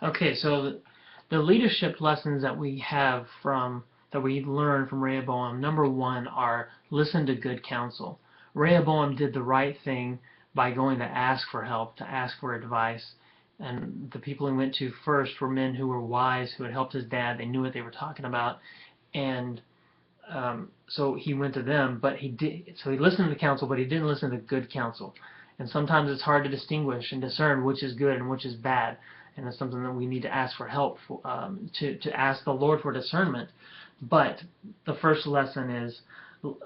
Okay, so the leadership lessons that we learn from Rehoboam, number one, are listen to good counsel. Rehoboam did the right thing by going to ask for help, to ask for advice. And the people he went to first were men who were wise, who had helped his dad. They knew what they were talking about. And so he went to them, but he listened to counsel, but he didn't listen to good counsel. And sometimes it's hard to distinguish and discern which is good and which is bad, and it's something that we need to ask for help for, to ask the Lord for discernment. But the first lesson is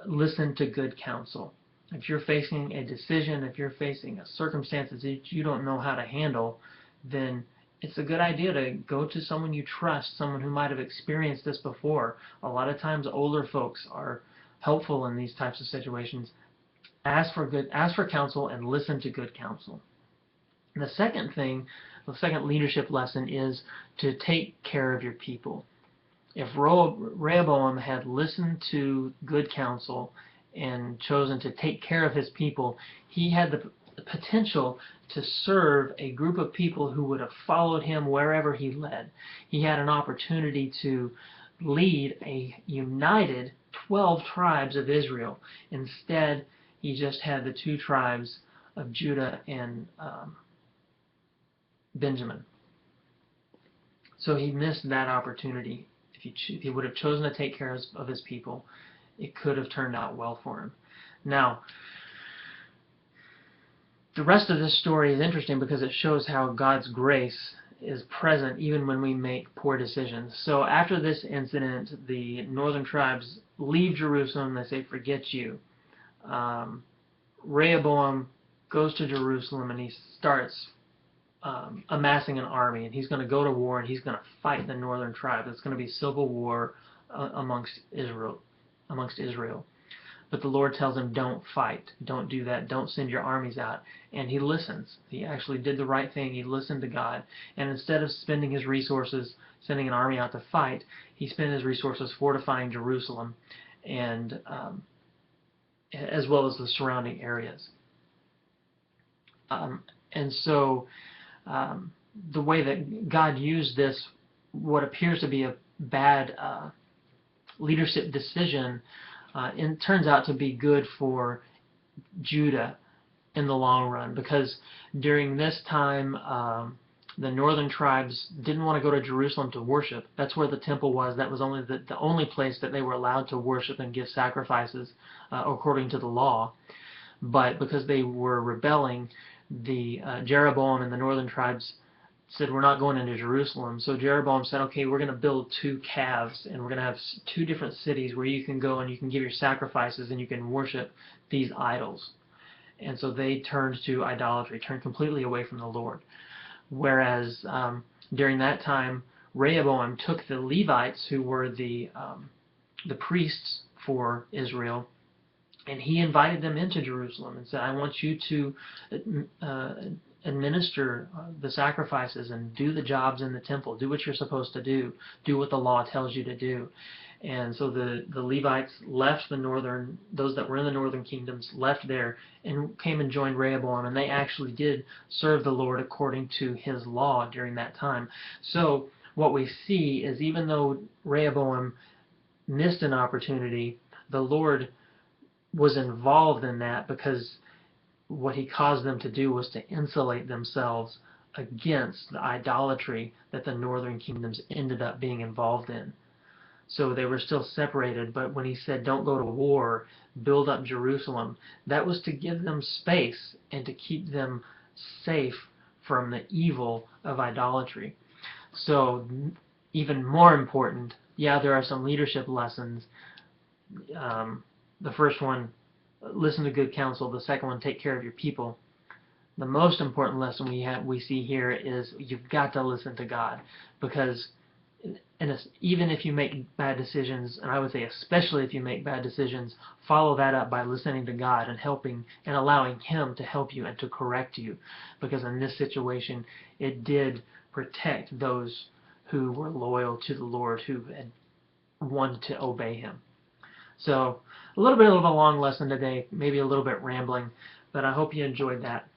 listen to good counsel. If you're facing a decision, if you're facing a circumstances that you don't know how to handle, then it's a good idea to go to someone you trust, someone who might have experienced this before. A lot of times older folks are helpful in these types of situations. Ask for counsel and listen to good counsel. And the second leadership lesson is to take care of your people. If Rehoboam had listened to good counsel and chosen to take care of his people, he had the potential to serve a group of people who would have followed him wherever he led. He had an opportunity to lead a united 12 tribes of Israel. Instead, he just had the two tribes of Judah and Benjamin. So he missed that opportunity. If he would have chosen to take care of his people, it could have turned out well for him. Now, the rest of this story is interesting because it shows how God's grace is present even when we make poor decisions. So after this incident, the northern tribes leave Jerusalem. They say, forget you. Rehoboam goes to Jerusalem and he starts amassing an army, and he's going to go to war and he's going to fight the northern tribe. It's going to be civil war amongst Israel. But the Lord tells him, don't fight, don't do that, don't send your armies out. And he listens. He actually did the right thing. He listened to God. And instead of spending his resources sending an army out to fight, he spent his resources fortifying Jerusalem, and as well as the surrounding areas. And so the way that God used this, what appears to be a bad leadership decision, it turns out to be good for Judah in the long run, because during this time the northern tribes didn't want to go to Jerusalem to worship. That's where the temple was. That was only the only place that they were allowed to worship and give sacrifices according to the law. But because they were rebelling, the Jeroboam and the northern tribes said, we're not going into Jerusalem. So Jeroboam said, okay, we're going to build two calves, and we're going to have two different cities where you can go and you can give your sacrifices and you can worship these idols. And so they turned to idolatry, turned completely away from the Lord. Whereas during that time, Rehoboam took the Levites, who were the priests for Israel, and he invited them into Jerusalem and said, I want you to administer the sacrifices and do the jobs in the temple. Do what you're supposed to do. Do what the law tells you to do. And so the Levites left those that were in the northern kingdoms left there and came and joined Rehoboam, and they actually did serve the Lord according to his law during that time. So what we see is, even though Rehoboam missed an opportunity, the Lord was involved in that, because what he caused them to do was to insulate themselves against the idolatry that the northern kingdoms ended up being involved in. So they were still separated, but when he said, don't go to war, build up Jerusalem, that was to give them space and to keep them safe from the evil of idolatry. So even more important, there are some leadership lessons. The first one, listen to good counsel. The second one, take care of your people. The most important lesson we see here is you've got to listen to God, because even if you make bad decisions, and I would say especially if you make bad decisions, follow that up by listening to God and helping and allowing Him to help you and to correct you, because in this situation it did protect those who were loyal to the Lord, who had wanted to obey Him. So a little bit of a long lesson today, maybe a little bit rambling, but I hope you enjoyed that.